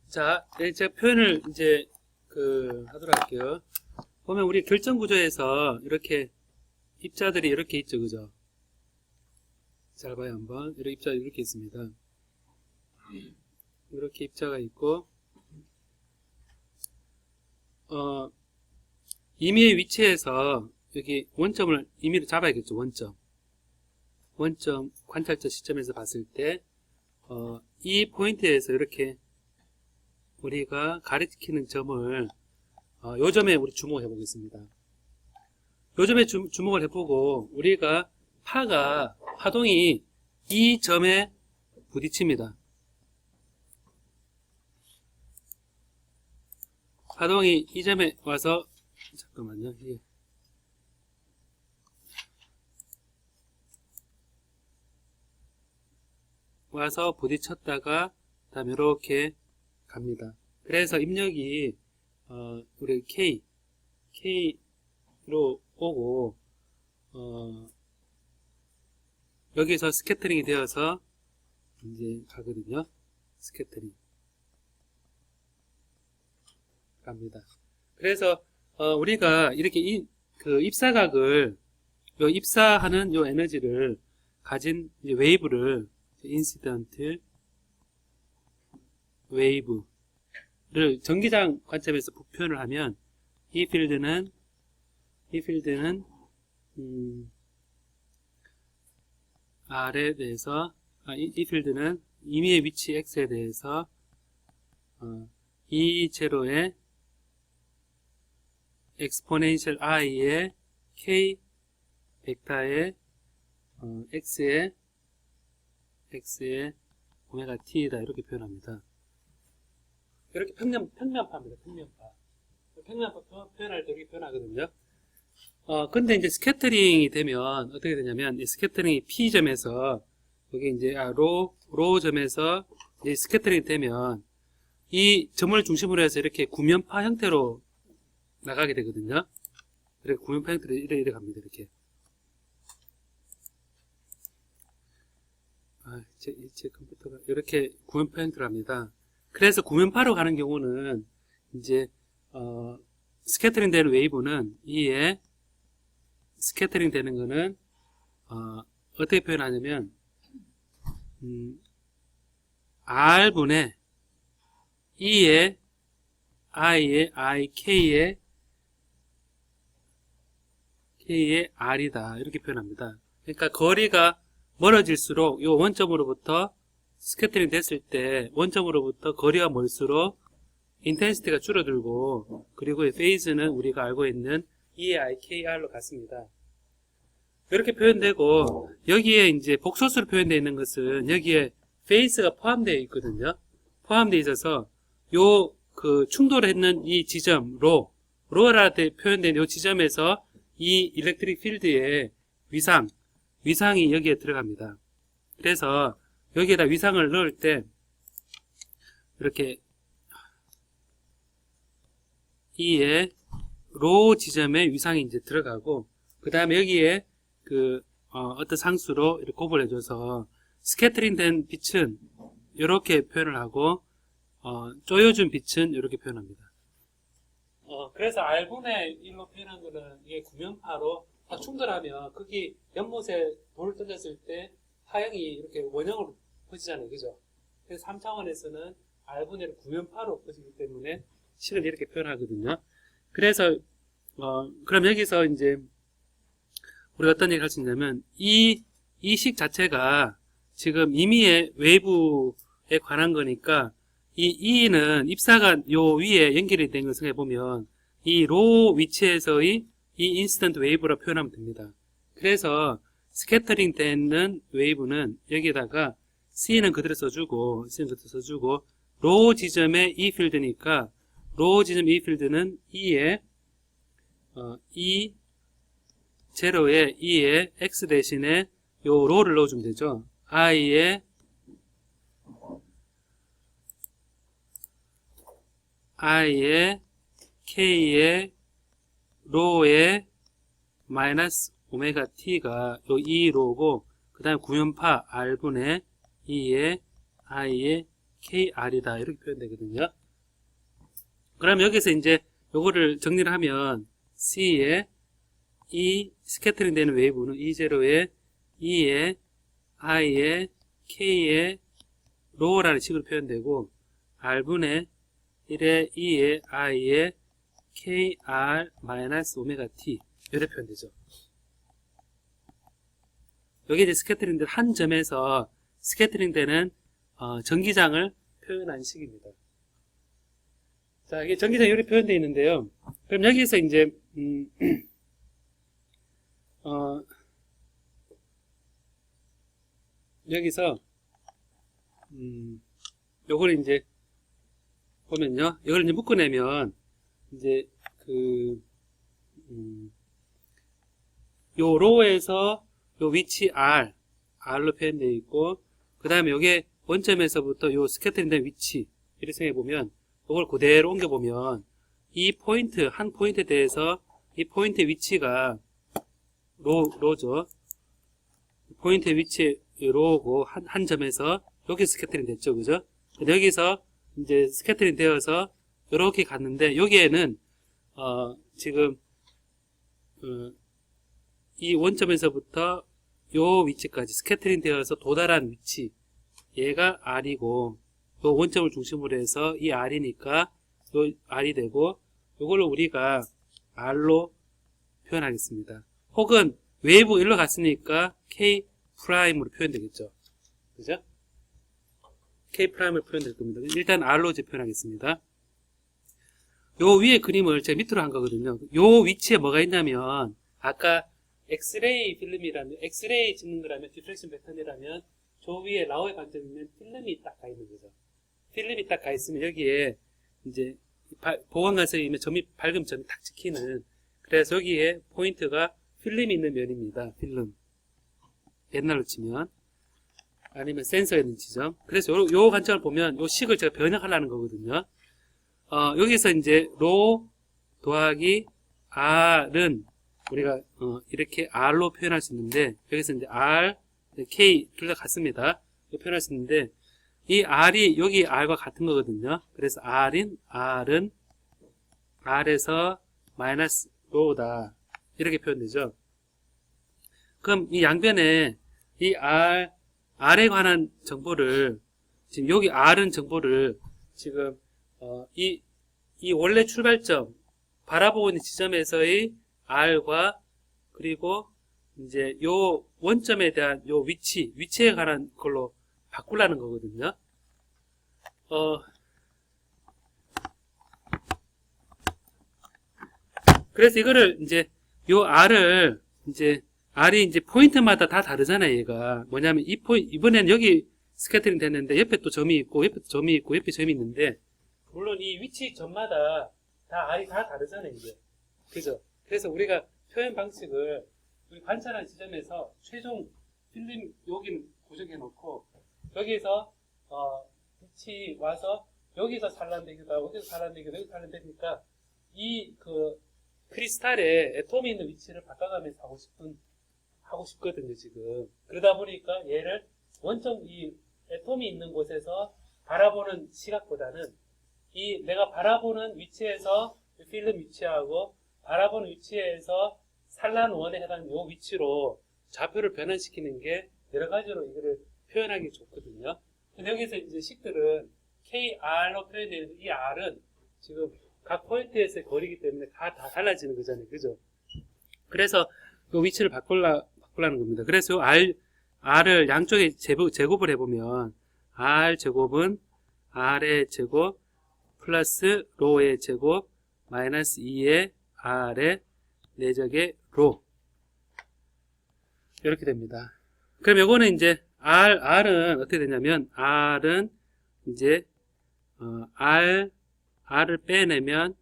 자, 제가 표현을 이제 하도록 할게요. 보면 우리 결정 구조에서 이렇게 입자들이 이렇게 있죠, 그죠? 잘 봐요, 한번. 이렇게 입자가 이렇게 있습니다. 이렇게 입자가 있고, 임의의 위치에서 여기 원점을 임의로 잡아야겠죠, 원점 관찰자 시점에서 봤을 때, 이 포인트에서 이렇게 우리가 가리키는 점을, 요 점에 우리 주목을 해보겠습니다. 요 점에 주목을 해보고, 우리가 파동이 이 점에 부딪힙니다. 파동이 이 점에 와서, 잠깐만요. 와서 부딪혔다가, 그 다음에 이렇게 갑니다. 그래서 입력이, 우리 K로 오고, 여기서 스캐터링이 되어서, 이제 가거든요. 스캐터링. 갑니다. 그래서, 우리가 이렇게 입사각을, 요 입사하는 요 에너지를 가진 이제 웨이브를, 인시던트 웨이브를 전기장 관점에서 표현을 하면 이 필드는 R에 대해서 이 필드는 임의의 위치 X에 대해서 E0의 exponential I의 K 벡터의 X의 오메가 T다 이렇게 표현합니다. 이렇게 평면파입니다. 평면파 표현할 때 이렇게 표현하거든요. 근데 이제 스캐터링이 되면 어떻게 되냐면 이 스캐터링이 P점에서 여기 이제 로 점에서 이 스캐터링이 되면 이 점을 중심으로 해서 이렇게 구면파 형태로 나가게 되거든요. 이렇게 구면파 형태로 이렇게 갑니다. 이렇게. 제 컴퓨터가 이렇게 구면파 형태로 합니다. 그래서 구면파로 가는 경우는 이제 스캐터링 되는 웨이브는 이에 스캐터링 되는 거는 어떻게 표현하냐면 R분의 E의 I의 K의 R이다 이렇게 표현합니다. 그러니까 거리가 멀어질수록 이 원점으로부터 스캐터링 됐을 때 원점으로부터 거리가 멀수록 인텐시티가 줄어들고 그리고 페이즈는 우리가 알고 있는 EIKR로 같습니다. 이렇게 표현되고 여기에 이제 복소수로 표현되어 있는 것은 여기에 페이스가 포함되어 있거든요. 포함되어 있어서 요 충돌했는 이 지점 로라 표현된 이 지점에서 이 일렉트릭 필드의 위상이 여기에 들어갑니다. 그래서 여기에다 위상을 넣을 때 이렇게 이에 로 지점에 위상이 이제 들어가고 그 다음에 여기에 어떤 상수로 이렇게 곱을 해줘서 스캐터링 된 빛은 이렇게 표현을 하고 쪼여준 빛은 이렇게 표현합니다. 그래서 R분의 1로 표현한 거는 이게 구면파로 딱 충돌하면 거기 연못에 돌을 던졌을 때 하향이 이렇게 원형으로 퍼지잖아요. 그죠? 그래서 3차원에서는 R분의 1을 구면파로 퍼지기 때문에 실은 이렇게 표현하거든요. 그래서 그럼 여기서 이제 우리가 어떤 얘기를 할 수 있냐면 이 식 자체가 지금 임의의 웨이브에 관한 거니까 이 E는 입사가 요 위에 연결이 된 것을 해보면 이 로 위치에서의 이 인스턴트 웨이브라 표현하면 됩니다. 그래서 스캐터링 되는 웨이브는 여기에다가 C는 그대로 써주고 로 지점의 E 필드니까 로 지점 E 필드는 E의 E 제로의 E의 X 대신에 요 로를 넣어주면 되죠. I의 K의 로의 마이너스 오메가 T가 요 E 로고 그 다음에 구면파 R분의 E의 I의 kr이다 이렇게 표현되거든요. 그럼 여기서 이제 요거를 정리를 하면 C에 이 스캐터링 되는 웨이브는 E0에 E에 I에 K에 로우라는 식으로 표현되고 R분의 1에 E에 I에 KR-오메가 T 이렇게 표현되죠. 여기 이제 스캐터링 된 한 점에서 스캐터링 되는 전기장을 표현한 식입니다. 자, 이게 전기장이 이렇게 표현되어 있는데요. 그럼 여기서 이제 여기서 요걸 이제 보면요, 이걸 이제 묶어내면 이제 요 로에서 요 위치 R로 표현되어 있고, 그 다음에 요게 원점에서부터 요 스캐터링 된 위치 이렇게 생각해 보면, 요걸 그대로 옮겨 보면 이 포인트 한 포인트에 대해서 이 포인트의 위치가 로죠. 포인트의 위치 로고 한 점에서 여기 스캐터링 됐죠, 그죠? 근데 여기서 이제 스캐터링 되어서 이렇게 갔는데 여기에는 지금 이 원점에서부터 요 위치까지 스캐터링 되어서 도달한 위치, 얘가 R이고, 요 원점을 중심으로 해서 이 R이니까 요 R이 되고, 요걸로 우리가 R로 표현하겠습니다. 혹은 웨이브 일로 갔으니까 K 프라임으로 표현되겠죠. 그죠? K 프라임으로 표현될 겁니다. 일단 R로 이제 표현하겠습니다. 요 위에 그림을 제가 밑으로 한 거거든요. 요 위치에 뭐가 있냐면, 아까 엑스레이 필름이라면, 엑스레이 찍는 거라면, 디프렉션 패턴이라면, 저 위에 라오의 관점이면 필름이 딱 가 있는 거죠. 필름이 딱 가 있으면 여기에 이제 보광관석이면 점이, 밝은 점이 딱 찍히는, 그래서 여기에 포인트가 필름이 있는 면입니다. 필름. 옛날로 치면. 아니면 센서가 있는 지점. 그래서 요 관점을 보면 요 식을 제가 변형하려는 거거든요. 여기서 이제 로 더하기 R은 우리가 이렇게 R로 표현할 수 있는데, 여기서 이제 R, K 둘 다 같습니다. 표현할 수 있는데, 이 R이 여기 R과 같은 거거든요. 그래서 R은 R에서 마이너스 로다 이렇게 표현되죠. 그럼 이 양변에 이 R에 관한 정보를, 지금 여기 R은 정보를 지금 이 원래 출발점 바라보고 있는 지점에서의 R과, 그리고 이제 요 원점에 대한 요 위치에 관한 걸로 바꾸려는 거거든요. 그래서 이거를 이제 요 R을 이제 R이 이제 포인트마다 다 다르잖아요. 얘가 뭐냐면 이번에는 여기 스캐터링 됐는데 옆에 또 점이 있고 옆에 또 점이 있고 옆에 점이 있는데, 물론 이 위치 점마다 다 R이 다 다르잖아요. 이게 그죠? 그래서 우리가 표현 방식을 우리 관찰한 지점에서 최종 필름 여기는 고정해 놓고, 여기서 빛이 와서 여기서 산란되기도 하고 여기서 산란되기도 여기서 산란되니까 이 크리스탈에 애톰이 있는 위치를 바꿔가면서 하고 싶거든요, 지금. 그러다 보니까 얘를 원점 이 애톰이 있는 곳에서 바라보는 시각보다는 이 내가 바라보는 위치에서 필름 위치하고 바라보는 위치에서 산란원에 해당하는 이 위치로 좌표를 변환시키는 게 여러 가지로 이거를 표현하기 좋거든요. 근데 여기서 이제 식들은 KR로 표현되는 이 R은 지금 각 포인트에서의 거리이기 때문에 다 달라지는 거잖아요. 그죠? 그래서 그 위치를 바꾸려는 겁니다. 그래서 요 R을 양쪽에 제곱을 해보면, R 제곱은 R의 제곱 플러스 로의 제곱 마이너스 2의 R의 내적의 로, 이렇게 됩니다. 그럼 요거는 이제 R은 어떻게 되냐면, R은 이제 R을 빼내면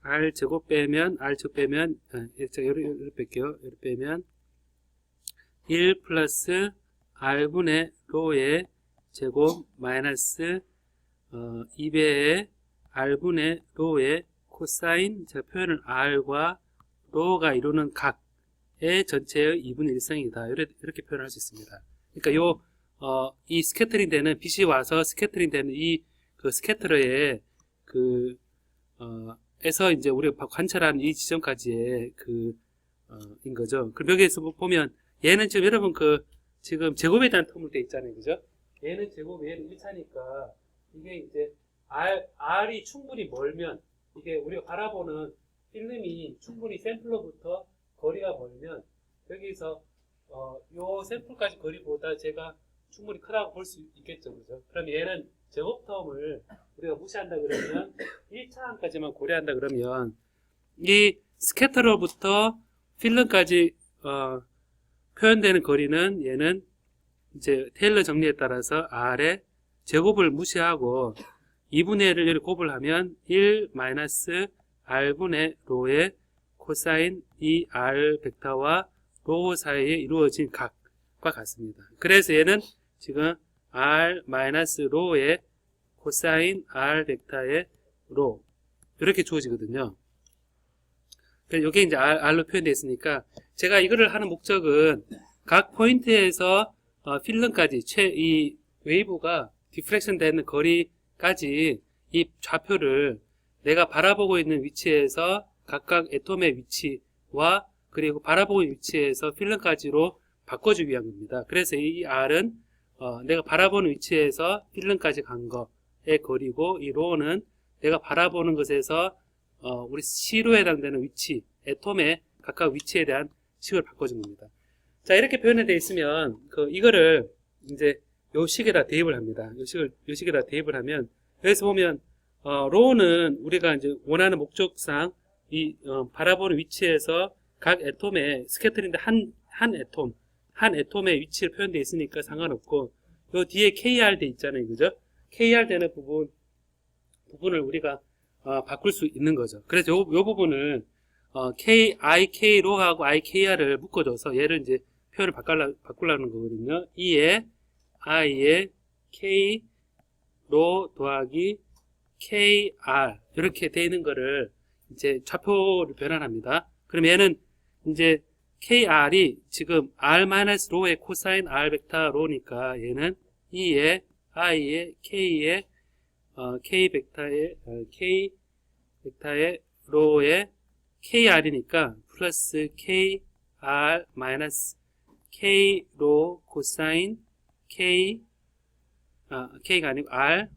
R 제곱 빼면 이렇게 뺄게요. 이렇게 빼면 1 플러스 R분의 로의 제곱 마이너스 2배의 R분의 로의 코사인, 제가 표현을 R과 로가 이루는 각의 전체의 2분의 1승이다. 이렇게 표현할 수 있습니다. 그러니까 요 이 스캐터링 되는 빛이 와서 스캐터링 되는 이 그 스캐터러의 에서 이제 우리가 관찰한 이 지점까지의 인 거죠. 그럼 여기에서 보면 얘는 지금 여러분 지금 제곱에 대한 텀으로 돼 있잖아요. 그죠? 얘는 제곱, 얘는 1차니까 이게 이제 R이 충분히 멀면 이게 우리가 바라보는 필름이 충분히 샘플로부터 거리가 멀면 여기서 요 샘플까지 거리보다 제가 충분히 크다고 볼 수 있겠죠. 그죠? 그럼 얘는 제곱 텀을 우리가 무시한다 그러면 1차항까지만 고려한다 그러면 이 스캐터로부터 필름까지 표현되는 거리는 얘는 이제 테일러 정리에 따라서 R의 제곱을 무시하고 2분의 1을 여기 곱을 하면 1 마이너스 R분의 로의 코사인 이 R 벡터와 로 사이에 이루어진 각과 같습니다. 그래서 얘는 지금 R 마이너스 로의 코사인 R 벡터의 로 이렇게 주어지거든요. 이게 이제 R로 표현되어 있으니까 제가 이거를 하는 목적은 각 포인트에서 필름까지 이 웨이브가 디프렉션 되는 거리까지 이 좌표를 내가 바라보고 있는 위치에서 각각 애톰의 위치와 그리고 바라보고 있는 위치에서 필름까지로 바꿔주기 위한 겁니다. 그래서 이 R은 내가 바라보는 위치에서 필름까지 간 거의 거리고 이 로는 내가 바라보는 것에서 우리 C로 해당되는 위치, 애톰의 각각 위치에 대한 식을 바꿔준 겁니다. 자, 이렇게 표현되어 있으면 이거를 이제 요 식에다 대입을 합니다. 요 식에다 대입을 하면 여기서 보면 로는 우리가 이제 원하는 목적상 이 바라보는 위치에서 각 애톰의 스캐터링인데 한 애톰의 위치를 표현되어 있으니까 상관없고 요 뒤에 KR 돼 있잖아요. 그죠? KR 되는 부분을 우리가 바꿀 수 있는 거죠. 그래서 요 부분을 IK 로하고 IKR을 묶어줘서 얘를 이제 표현을 바꾸려는 거거든요. E에 I에 K 로 더하기 KR 이렇게 되어 있는 거를 이제 좌표를 변환합니다. 그럼 얘는 이제 KR이 지금 R-로의 코사인 R 벡터 로니까 얘는 E에 I에 K에 K 벡터의 로의 KR이니까 플러스 KR 마이너스 K 로 코사인 K가 아니고 R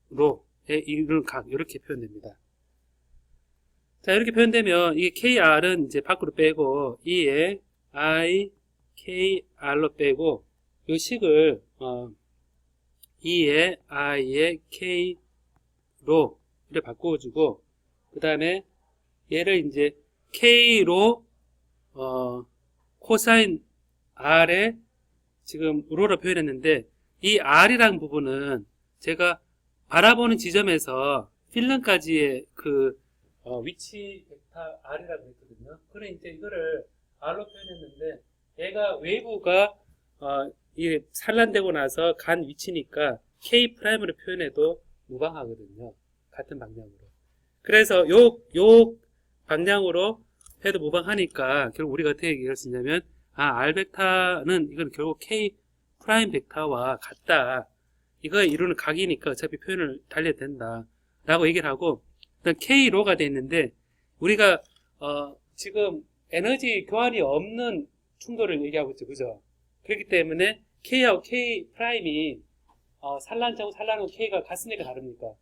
로의 이루는 각 이렇게 표현됩니다. 자, 이렇게 표현되면 이게 KR은 이제 밖으로 빼고 E에 I KR로 빼고 이 식을 E에 I에 K로 이렇게 바꿔주고 그 다음에 얘를 이제 K로 코사인 R에 지금 로로 표현했는데 이 R이라는 부분은 제가 바라보는 지점에서 필름까지의 위치 벡터 R이라고 했거든요. 그래 이제 이거를 R로 표현했는데 얘가 웨이브가 이게 산란되고 나서 간 위치니까 K 프라임으로 표현해도 무방하거든요. 같은 방향으로. 그래서 요 방향으로 해도 무방하니까 결국 우리가 어떻게 얘기할 수 있냐면 R 벡터는 이건 결국 K 프라임 벡터와 같다. 이거에 이루는 각이니까 어차피 표현을 달려야 된다. 라고 얘기를 하고 일단 K로가 되어 있는데 우리가 지금 에너지 교환이 없는 충돌을 얘기하고 있죠. 그죠? 그렇기 때문에 K하고 K 프라임이 산란자고 산란하고 K가 같습니까? 다릅니까?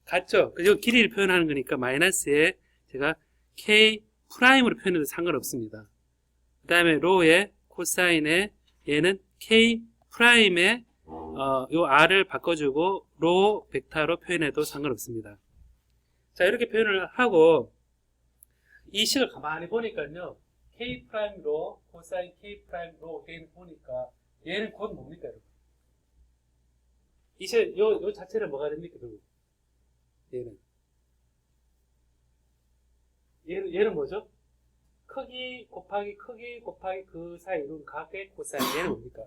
같죠? 그죠? 길이를 표현하는 거니까 마이너스에 제가 K 프라임으로 표현해도 상관없습니다. 그 다음에 로의 코사인에 얘는 K 프라임에 요 R을 바꿔주고 로 벡터로 표현해도 상관없습니다. 자, 이렇게 표현을 하고 이 식을 가만히 보니까요. K 프라임 로 코사인 K 프라임 로 되는 보니까 얘는 곧 뭡니까, 여러분? 요 자체는 뭐가 됩니까, 결국? 얘는 뭐죠? 크기 곱하기 그 사이 이룬 각의 코사인. 얘는 뭡니까?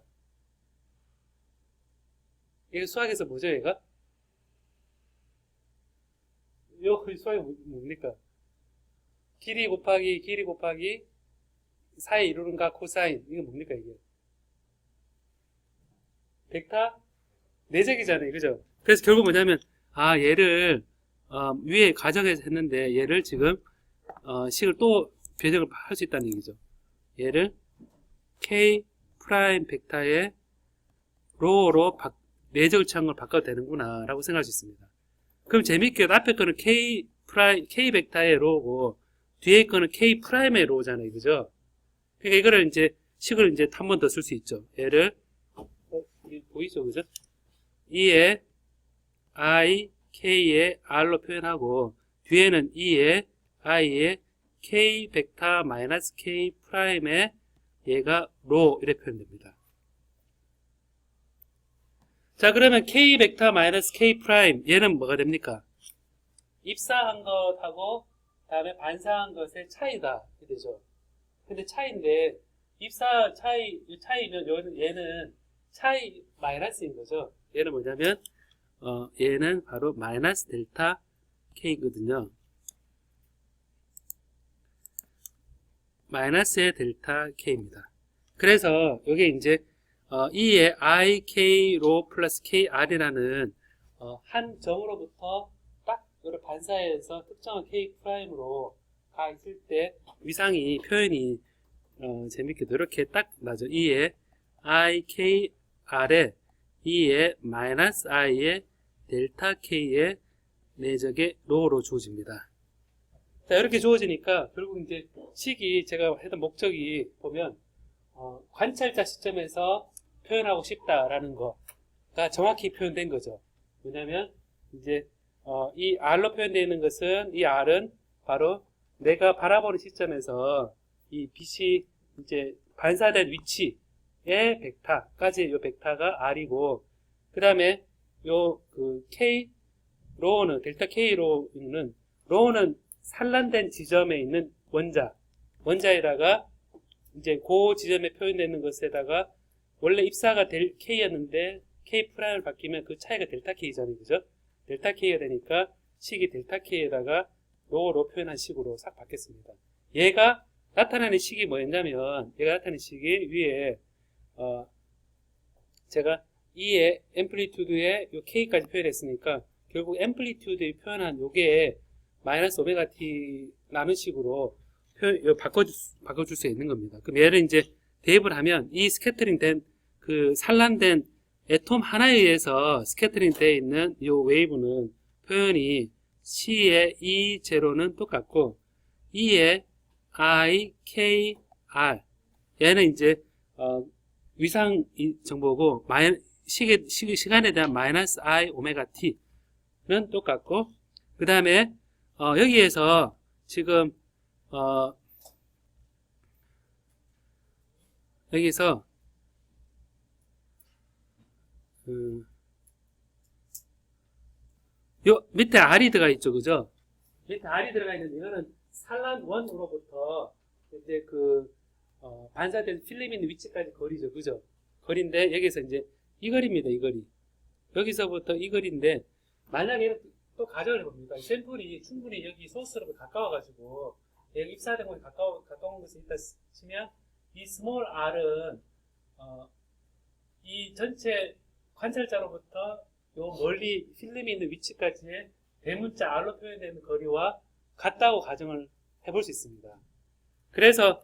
이거 수학에서 뭐죠, 얘가? 요 수학이 뭡니까? 길이 곱하기 사이 이루는 각 코사인. 이게 뭡니까, 이게? 벡터 내적이잖아요. 그죠? 그래서 결국 뭐냐면, 얘를, 위에 가정에서 했는데, 얘를 지금, 식을 또 배정을 할 수 있다는 얘기죠. 얘를 K 프라임 벡터의 로우로 내적을 취한 걸 바꿔도 되는구나, 라고 생각할 수 있습니다. 그럼 재밌게도 앞에 거는 K 벡터의 로우고, 뒤에 거는 K 프라임의 로우잖아요. 그죠? 그러니까 이거를 이제, 식을 이제 한 번 더 쓸 수 있죠. 얘를, 보이죠? 그죠? E에 I, K에 R로 표현하고, 뒤에는 E에 I에 K 벡터 마이너스 K 프라임에 얘가 로 이렇게 표현됩니다. 자, 그러면 K 벡터 마이너스 K 프라임 얘는 뭐가 됩니까? 입사한 것하고 다음에 반사한 것의 차이다 이 되죠. 근데 차이인데 입사 차이면 얘는 차이 마이너스인 거죠. 얘는 뭐냐면 얘는 바로 마이너스 델타 K거든요. 마이너스의 델타 K입니다. 그래서 이게 이제 E의 I, K, 로 플러스 KR이라는 한 점으로부터 딱 이걸 반사해서 특정한 K 프라임으로 가 있을 때 위상이 표현이 재밌게도 이렇게 딱 나죠. E의 I, K, R에 E의 마이너스 I의 델타 K의 내적의 로로 주어집니다. 자, 이렇게 주어지니까 결국 이제 식이 제가 했던 목적이 보면 관찰자 시점에서 표현하고 싶다라는 거가 정확히 표현된 거죠. 뭐냐면 이제 이 R로 표현되어 있는 것은 이 R은 바로 내가 바라보는 시점에서 이 빛이 이제 반사된 위치의 벡터까지 요 벡터가 R이고 그 다음에 요 그 K 로우는 델타 K 로우는 산란된 지점에 있는 원자에다가 이제 그 지점에 표현되는 것에다가 원래 입사가 K였는데 K 프라임을 바뀌면 그 차이가 델타 K잖아요. 그죠? 델타 K가 되니까 식이 델타 K에다가 로우로 표현한 식으로 싹 바뀌었습니다. 얘가 나타나는 식이 뭐였냐면 얘가 나타나는 식이 위에 제가 E의 앰플리튜드에 요 K까지 표현했으니까 결국 앰플리튜드에 표현한 요게 마이너스 오메가 T 라는 식으로 바꿔줄 수 있는 겁니다. 그럼 얘를 이제 대입을 하면 이 스캐터링 된 그 산란된 애톰 하나에 의해서 스캐터링 되어 있는 이 웨이브는 표현이 C의 E0는 똑같고 E의 I, K, R 얘는 이제 위상 정보고 시간에 대한 마이너스 I, 오메가 T는 똑같고 그 다음에 여기에서 지금 여기서 요 밑에 R이 들어가 있죠, 그죠? 밑에 R이 들어가 있는데 이거는 산란 원으로부터 이제 그 반사된 필름 있는 위치까지 거리죠, 그죠? 거리인데 여기서 이제 이 거리입니다, 이 거리. 여기서부터 이 거리인데 만약에 또 가정을 해봅니다. 샘플이 충분히 여기 소스로 가까워가지고 여기 입사된 곳에 가까운 곳에 있다 치면 이 스몰 r은 이 전체 관찰자로부터 요 멀리 필름이 있는 위치까지의 대문자 r로 표현되는 거리와 같다고 가정을 해볼 수 있습니다. 그래서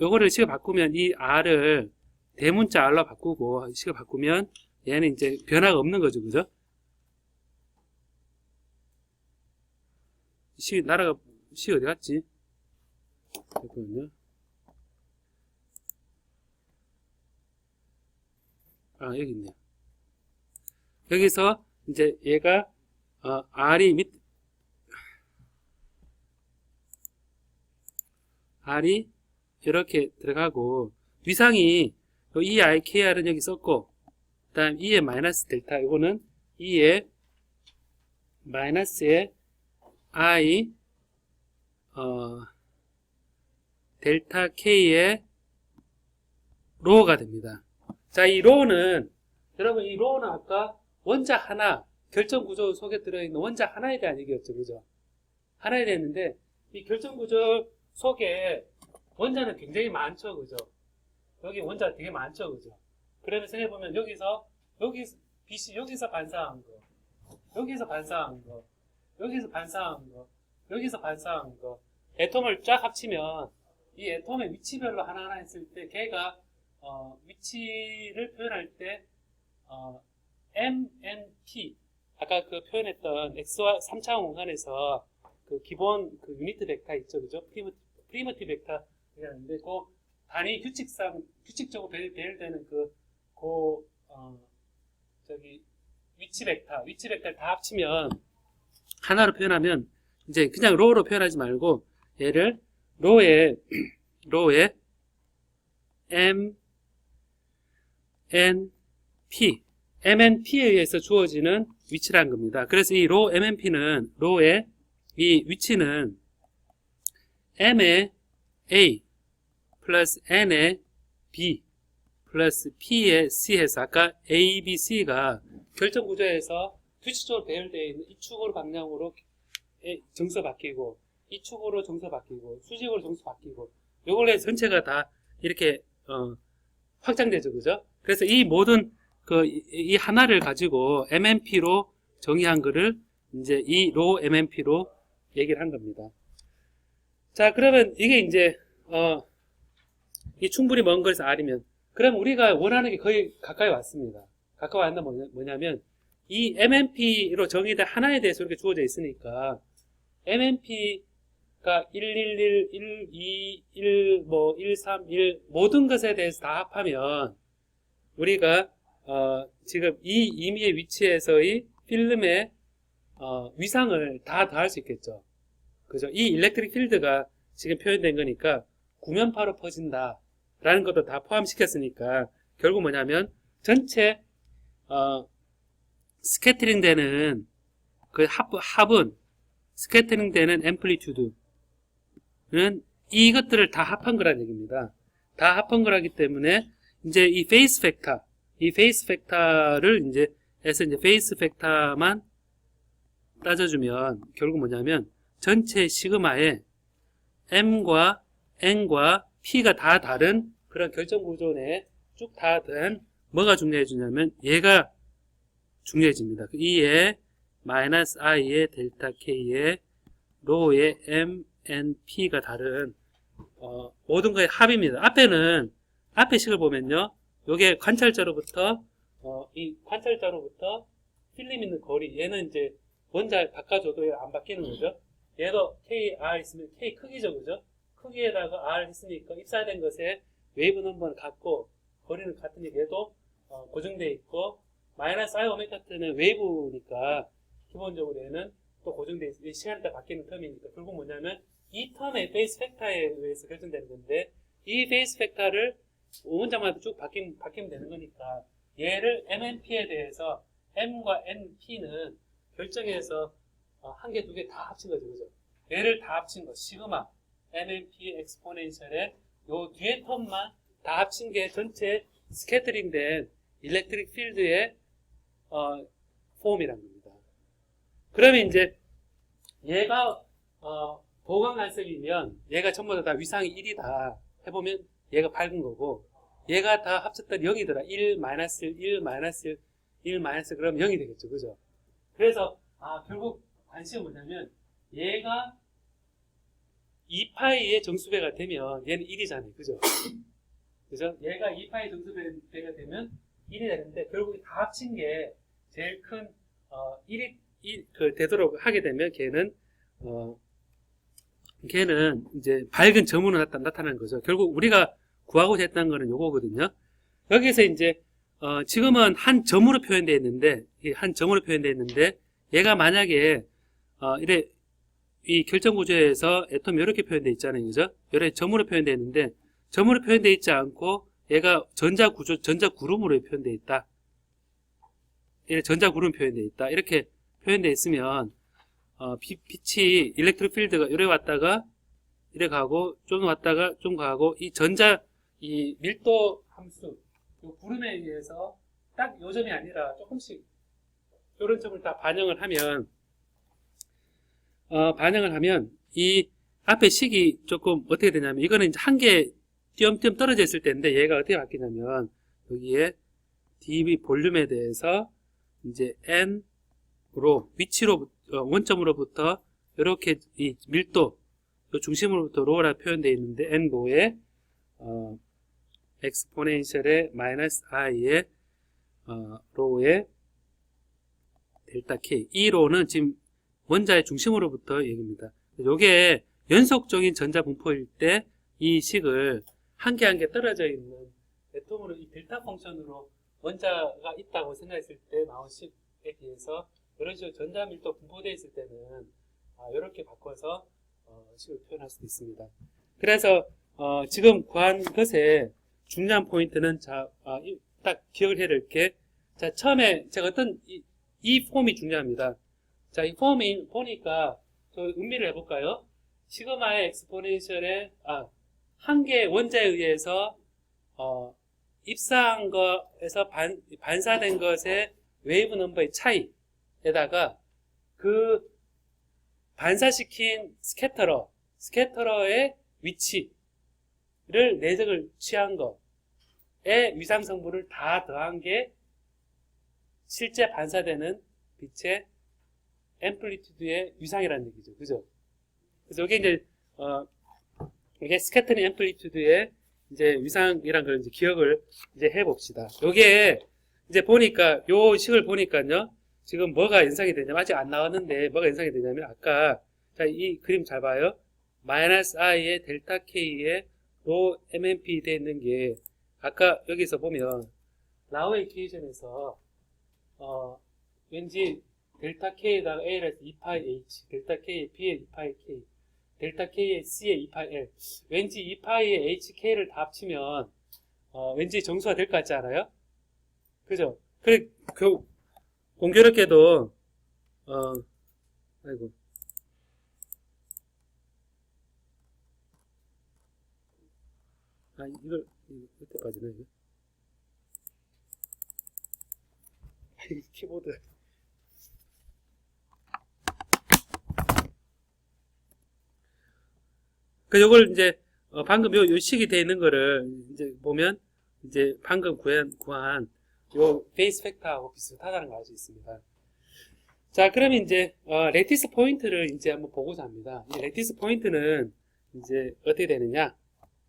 요거를 식을 바꾸면 이 r을 대문자 r로 바꾸고 식을 바꾸면 얘는 이제 변화가 없는 거죠, 그죠? 시 어디 갔지? 잠깐만요. 여기 있네요. 여기서 이제 얘가 R이 이렇게 들어가고 위상이 EI, KR은 여기 썼고 그 다음 E의 마이너스 델타 이거는 E의 마이너스의 I 델타 K의 로우가 됩니다. 자, 이 로우는 여러분 이 로우는 아까 원자 하나 결정구조 속에 들어있는 원자 하나에 대한 얘기였죠, 그죠? 하나에 대했는데 이 결정구조 속에 원자는 굉장히 많죠, 그죠? 여기 원자 되게 많죠, 그죠? 그러면 생각해보면 여기서 여기서 반사한 거, 여기서 반사한 거, 여기서 반사한 거, 여기서 반사한 거, 애톰을 쫙 합치면 이 애톰의 위치별로 하나하나 했을 때 걔가 위치를 표현할 때 MNP 아까 그 표현했던 X와 3차원 공간에서 그 기본 그 유니트 벡터 있죠, 그죠? 프리미티브 벡터 얘기하는데 그 단위 규칙적으로 배열되는 저기 위치 벡터를 다 합치면 하나로 표현하면 이제 그냥 로우로 표현하지 말고 얘를 로우에 MNP에 의해서 주어지는 위치라는 겁니다. 그래서 이 로 MNP는 로우의 이 위치는 M의 A 플러스 N의 B 플러스 P의 C 해서 아까 A, B, C가 결정 구조에서 규칙적으로 배열되어 있는 이 축으로 방향으로 정수 바뀌고 이 축으로 정수 바뀌고 수직으로 정수 바뀌고 요걸로 해서 전체가 다 이렇게 확장되죠, 그죠? 그래서 이 모든 이 하나를 가지고 MNP로 정의한 거를 이제 이 로 MNP로 얘기를 한 겁니다. 자, 그러면 이게 이제 이 충분히 먼 거리에서 R이면 그럼 우리가 원하는 게 거의 가까이 왔습니다. 가까이 왔나 뭐냐면 이 MNP로 정의된 하나에 대해서 이렇게 주어져 있으니까 MNP가 111, 122, 1, 131 모든 것에 대해서 다 합하면 우리가 지금 이 임의의 위치에서의 필름의 위상을 다 더할 수 있겠죠. 그죠? 이 일렉트릭 필드가 지금 표현된 거니까 구면파로 퍼진다 라는 것도 다 포함시켰으니까 결국 뭐냐면 전체 스캐터링 되는 그 합은 스캐터링 되는 앰플리튜드는 이것들을 다 합한 거라는 얘기입니다. 다 합한 거라기 때문에 이제 이 페이스 팩터를 이제 페이스 팩터만 따져주면 결국 뭐냐면 전체 시그마에 M과 N과 P가 다 다른 그런 결정 구조 내에 쭉 다 된 뭐가 중요해지냐면 얘가 중요해집니다. E의 마이너스 I의 델타 K의 로의 M, N, P가 다른 모든 거의 합입니다. 앞에 식을 보면요. 요게 관찰자로부터 이 관찰자로부터 필름 있는 거리 얘는 이제 원자 바꿔줘도 안 바뀌는 거죠. 얘도 KR 있으면 K 크기죠, 그죠? 크기에다가 R 했으니까 입사된 것에 웨이브 넘버는 같고 거리는 같으니까 얘도 고정되어 있고 마이너스 I 오메가 T는 웨이브니까 기본적으로 얘는 또 고정되어 있고 시간에 따라 바뀌는 텀이니까 결국 뭐냐면 이 텀의 페이스 팩터에 의해서 결정되는 건데 이 페이스 팩터를 문장마다 쭉 바뀌면 되는 거니까 얘를 MNP에 대해서 M과 NP는 결정해서 한 개, 두 개 다 합친 거죠, 그죠? 얘를 다 합친 거, 시그마, MNP 엑스포넨셜의 요 뒤에 텀만 다 합친 게 전체 스캐터링 된 일렉트릭 필드의 폼이란 겁니다. 그러면 이제 얘가 보강 간섭이면 얘가 전부 다 위상이 1이다 해보면 얘가 밝은 거고 얘가 다 합쳤더니 0이더라. 1, 마이너스 1, 마이너스 1, 마이너스 그러면 0이 되겠죠, 그죠? 그래서 결국 관심은 뭐냐면 얘가 2파이의 정수배가 되면 얘는 1이잖아요, 그죠? 그죠? 얘가 2파이 정수배가 되면 1이 되는데 결국 다 합친 게 제일 큰 1이 되도록 하게 되면 걔는 이제 밝은 점으로 나타나는 거죠. 결국 우리가 구하고자 했던 거는 요거거든요. 여기서 이제 지금은 한 점으로 표현되어 있는데 얘가 만약에 이 결정 구조에서 애톰이 이렇게 표현되어 있잖아요, 그죠? 이렇게 점으로 표현되어 있는데 점으로 표현되어 있지 않고 얘가 전자 구름으로 표현되어 있다. 전자 구름 표현되어 있다. 이렇게 표현되어 있으면 빛이 일렉트릭 필드가 이래 왔다가 이래 가고 좀 왔다가 좀 가고 이 밀도 함수 이 구름에 의해서 딱 요 점이 아니라 조금씩 이런 점을 다 반영을 하면 이 앞에 식이 조금 어떻게 되냐면 이거는 이제 한 개 띄엄띄엄 떨어져 있을 때인데 얘가 어떻게 바뀌냐면 여기에 dv 볼륨에 대해서 이제 n로 위치로 원점으로부터 이렇게 이 밀도 요 중심으로부터 로라 표현되어 있는데 n로에 엑스포넨셜의 마이너스 i의 로의 델타 k 이 로는 지금 원자의 중심으로부터 얘기입니다. 요게 연속적인 전자 분포일 때 이 식을 한 개 한 개 떨어져 있는 애톰으로 이 델타 펑션으로 원자가 있다고 생각했을 때 나온 식에 비해서 이런 식으로 전자 밀도 분포되어 있을 때는 이렇게 바꿔서 식을 표현할 수도 있습니다. 그래서 지금 구한 것의 중요한 포인트는 딱 기억을 해야 될 게, 자, 처음에 제가 이 폼이 중요합니다. 자, 이 폼이 보니까 저 음미를 해볼까요? 시그마의 엑스포넨셜의 한 개의 원자에 의해서 입사한 거에서 반사된 것의 웨이브 넘버의 차이에다가 그 반사시킨 스캐터러의 위치를 내적을 취한 거의 위상 성분을 다 더한 게 실제 반사되는 빛의 앰플리튜드의 위상이라는 얘기죠. 그죠? 그래서 이게 이제 이게 스캐터링 앰플리튜드의 이제 위상이란 걸 이제 기억을 이제 해봅시다. 요게 이제 보니까 요 식을 보니까요. 지금 뭐가 연상이 되냐면, 아직 안 나왔는데 뭐가 연상이 되냐면, 아까 자, 이 그림 잘 봐요. 마이너스 i의 델타 k의 로 MMP 되어 있는 게, 아까 여기서 보면 라우 이퀘이션에서 왠지 델타 k에다가 a를 해서 2파이 h, 델타 k의 b에 2파이 k, 델타 k의 c에 2파이 l, 왠지 2파이의 hk를 다 합치면 왠지 정수가 될 것 같지 않아요? 그죠? 그래, 공교롭게도 아이고, 이걸 어떻게 빠지나 이거? 키보드. 요걸 이제 방금 요 식이 되어 있는 거를 이제 보면 이제 방금 구한 요 베이스 팩터하고 비슷하다는 걸 알 수 있습니다. 자, 그러면 이제 레티스 포인트를 이제 한번 보고자 합니다. 이 레티스 포인트는 이제 어떻게 되느냐?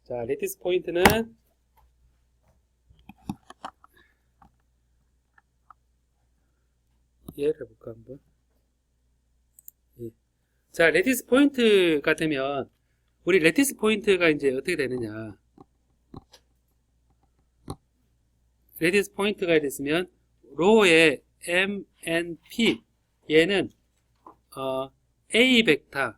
자, 레티스 포인트는 예를 해볼까 한번. 예. 자, 레티스 포인트가 되면 우리 레티스 포인트가 이제 어떻게 되느냐? 레티스 포인트가 됐으면 로의 MNP 얘는 A 벡터,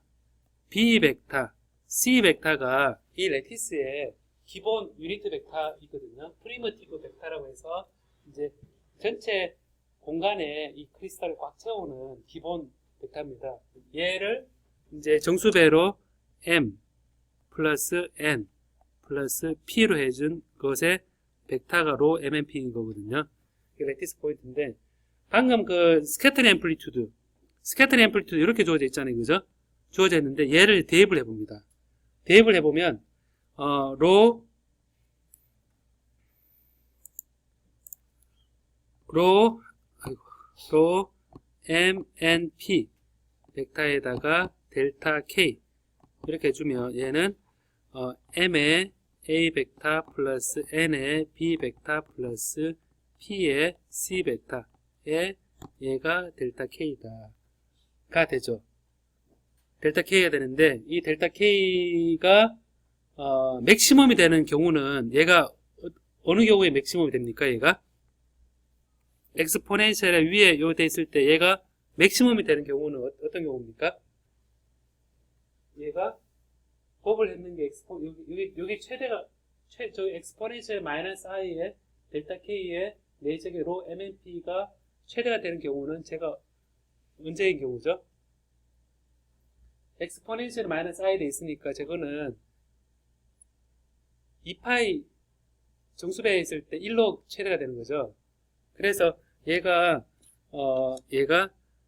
B 벡터, C 벡터가 이 레티스의 기본 유니트 벡터이거든요. 프리미티브 벡터라고 해서 이제 전체 공간에 이 크리스탈을 꽉 채우는 기본 벡터입니다. 얘를 이제 정수배로 M 플러스 N 플러스 P로 해준 것의 벡터가 로 MMP인 거거든요. 이게 레티스 포인트인데, 방금 그 스캐터링 앰플리튜드 이렇게 주어져 있잖아요. 그죠? 주어져 있는데 얘를 대입을 해봅니다. 대입을 해보면 로 MNP 벡터에다가 델타 K 이렇게 해주면 얘는 M의 A 벡터 플러스 N의 B 벡터 플러스 P의 C 벡터에 얘가 델타 K다 가 되죠. 델타 K가 되는데, 이 델타 K가 맥시멈이 되는 경우는 얘가 어느 경우에 맥시멈이 됩니까? 얘가 엑스포넨셜의 위에 요 돼 있을 때 얘가 맥시멈이 되는 경우는 어떤 경우입니까? 얘가 곱을 했는 게 여기 최대가 저기 엑스포넨셜 마이너스 i의 델타 k의 내적의 로 MNP가 최대가 되는 경우는 제가 언제인 경우죠? 엑스포넨셜 마이너스 i 돼 있으니까 저거는 2파이 정수배에 있을 때 1로 최대가 되는 거죠. 그래서 얘가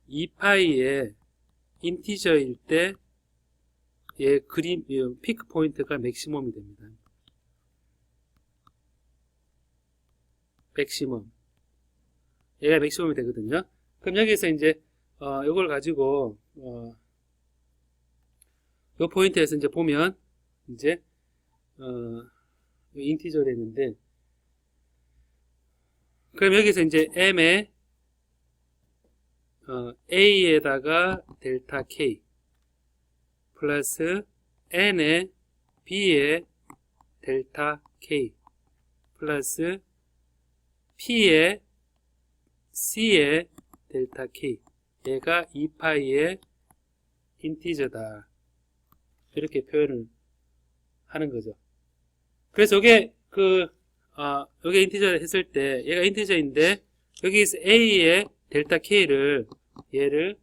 2파이의 인티저일 때 얘 그림 피크 포인트가 맥시멈이 됩니다. 맥시멈. 얘가 맥시멈이 되거든요. 그럼 여기서 이제 이걸 가지고 요 포인트에서 이제 보면 이제 인티저 되는데, 그럼 여기서 이제 m에 a에다가 델타 k 플러스 n에 b에 델타 k 플러스 p에 c에 델타 k, 얘가 2파이의 인티저다, 이렇게 표현을 하는 거죠. 그래서 이게 여기 인티저 했을 때 얘가 인티저인데 여기서 a의 델타 k를 얘를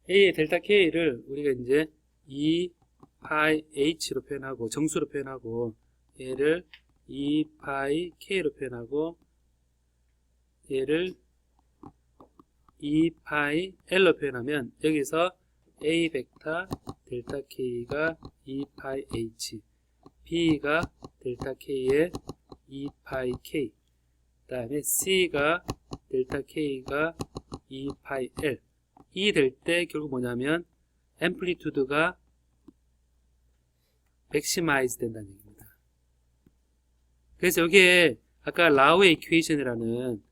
a의 델타 k를 우리가 이제 2파이 h로 표현하고 정수로 표현하고, 얘를 2파이 k로 표현하고, 얘를 2파이 l로 표현하면 여기서 a 벡터 델타 k가 2파이 h, b가 델타 k의 2파이 k, 그 다음에 c가 델타 k가 2파이 l, 이 될 때 결국 뭐냐면 앰플리튜드가 맥시마이즈 된다는 얘기입니다. 그래서 여기에 아까 라우의 이퀘이션이라는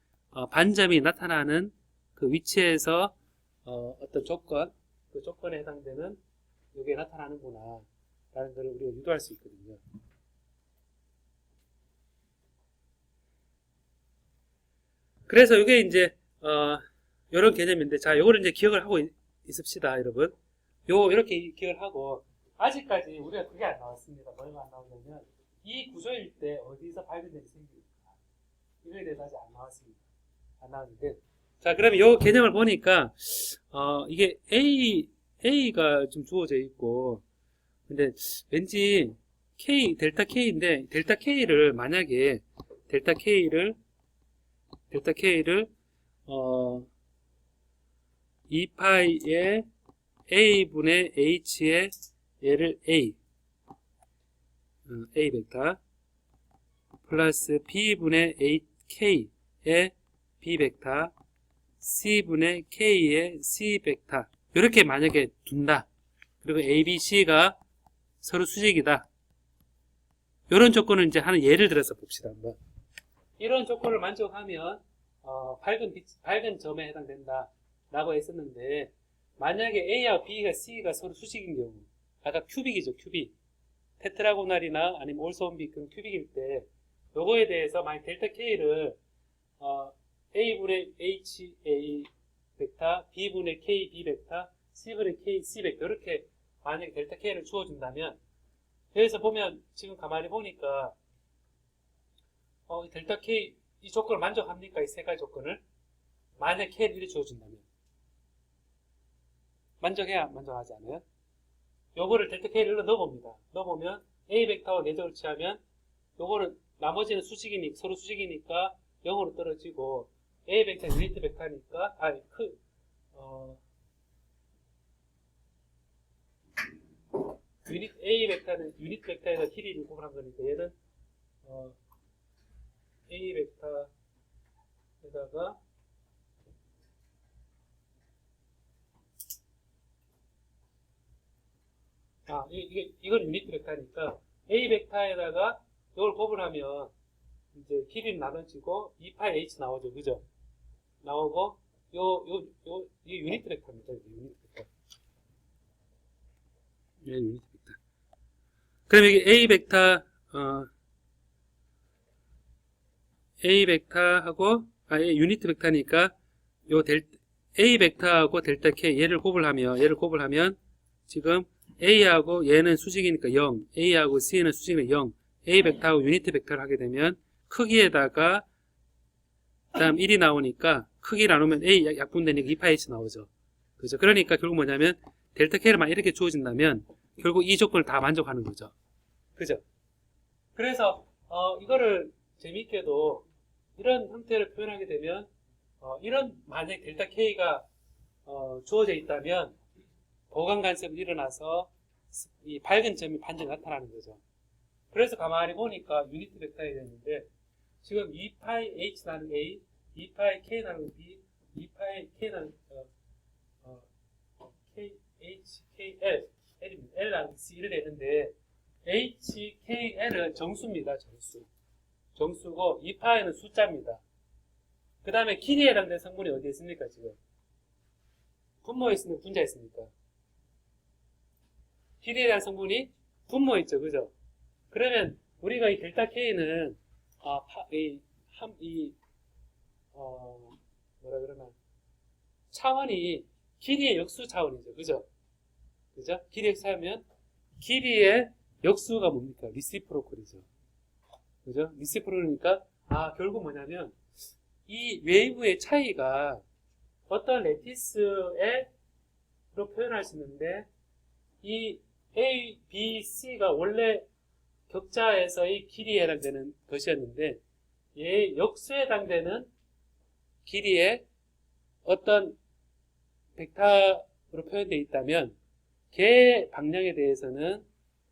반점이 나타나는 그 위치에서 어떤 조건, 그 조건에 해당되는 여기에 나타나는구나 라는 것을 우리가 유도할 수 있거든요. 그래서 이게 이제 이런 개념인데, 자, 요거를 이제 기억을 하고 있읍시다, 여러분. 이렇게 기억을 하고, 아직까지 우리가 그게 안 나왔습니다. 뭐가 안 나오냐면 이 구조일 때 어디서 발견되는 생깁니까? 이거에 대해서 아직 안 나왔습니다. 안 나왔는데, 자, 그러면 요 개념을 보니까 이게 A가 좀 주어져 있고, 근데 왠지 델타 K인데, 델타 K를 만약에 델타 K를 2파이의 A분의 H의 얘를 A 벡터 플러스 B분의 K의 B 벡터 C분의 K의 C 벡터, 이렇게 만약에 둔다. 그리고 A, B, C가 서로 수직이다. 이런 조건을 이제 하는 예를 들어서 봅시다. 한번. 이런 조건을 만족하면 밝은 점에 해당된다 라고 했었는데, 만약에 A와 B가 C가 서로 수직인 경우, 아까 큐빅이죠, 큐빅. 테트라고날이나 아니면 올소온비 그런 큐빅일 때 요거에 대해서 만약 델타 K를 A분의 H A 벡터, B분의 K B 벡터, C분의 K C 벡터, 이렇게 만약에 델타 K를 주어준다면, 여기서 보면 지금 가만히 보니까 델타 K 이 조건을 만족합니까? 이 세 가지 조건을 만약 K를 이렇게 주어준다면 만족해야 만족하지 않아요? 요거를 델타 K를 넣어봅니다. 넣어보면 A 벡터와 내적을 취하면 요거는 나머지는 서로 수직이니까 0으로 떨어지고, A 벡터 유니트 벡터니까 A 벡터는 유니트 벡터에서 길이를 구분한 거니까 얘는 A 벡터에다가 이건 유니트 벡터니까 A 벡터에다가 이걸 구분하면 이제 길이는 나눠지고 2파이 H 나오죠, 그죠? 나오고 이게 유니트 벡터입니다. 유니트 벡터. 유니트 벡터. 그럼 여기 A 벡터하고 유니트 벡터니까 요 A 벡터하고 델타 K 얘를 곱을 하면 지금 A하고 얘는 수직이니까 0, A하고 C는 수직이니까 0, A 벡터하고 유니트 벡터를 하게 되면 크기에다가 다음 1이 나오니까 크기 나누면 A 약분되니까 2파이 나오죠. 그죠? 그러니까 결국 뭐냐면 델타 K를만 이렇게 주어진다면 결국 이 조건을 다 만족하는 거죠. 그죠? 그래서 이거를 재미있게도 이런 형태를 표현하게 되면 이런 만약 델타 K가 주어져 있다면 보강 간섭이 일어나서 이 밝은 점이 반드시 나타나는 거죠. 그래서 가만히 보니까 유니트 벡터가 되는데 지금 2파이 h 나는 a, 2파이 k 나는 b, 2파이 k 나는 k h k l l입니다. l 나는 c 이렇게 되는데 h k l은 정수입니다. 정수고 2파이는 숫자입니다. 그 다음에 길이에 해당되는 성분이 어디에 있습니까? 지금 분모에 있습니까? 분자에 있습니까? 길이에 대한 성분이 분모에 있죠. 그죠? 그러면 우리가 이 델타 K는 뭐라 그러나 차원이 길이의 역수 차원이죠. 그죠? 길이의 역수 하면 길이의 역수가 뭡니까? 리시프로컬이죠. 그죠? 리시프로컬이니까 결국 뭐냐면 이 웨이브의 차이가 어떤 레티스로 표현할 수 있는데 이 A, B, C가 원래 격자에서의 길이에 해당되는 것이었는데 얘 역수에 해당되는 길이의 어떤 벡터로 표현되어 있다면 걔 방향에 대해서는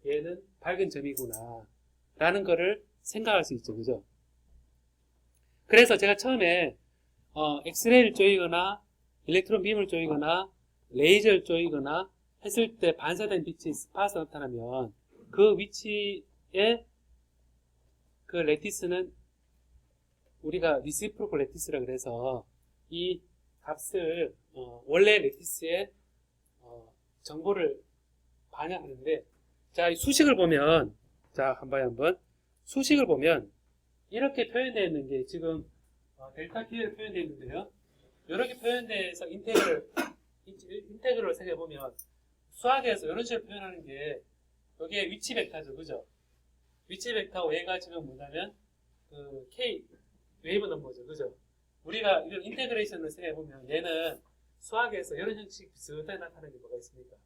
얘는 밝은 점이구나 라는 거를 생각할 수 있죠. 그죠? 그래서 제가 처음에 엑스레이를 쪼이거나 일렉트론 빔을 쪼이거나 레이저를 쪼이거나 했을 때 반사된 빛이 스팟으로 나타나면 그 위치에 그 레티스는 우리가 리시프로컬 레티스라 그래서 이 값을 원래 레티스의 정보를 반영하는데 자, 수식을 보면 자, 한번 수식을 보면 이렇게 표현되어 있는 게 지금 델타 K로 표현되어 있는데요. 이렇게 표현돼서 인테그럴을 생각해보면 수학에서 이런 식으로 표현하는 게 여기에 위치 벡터죠. 그죠? 위치 벡터 얘가 지금 뭐냐면 그 K 웨이브 넘버죠. 그죠? 우리가 이런 인테그레이션을 생각해보면 얘는 수학에서 이런 형식 비슷하게 나타나는 게 뭐가 있습니까?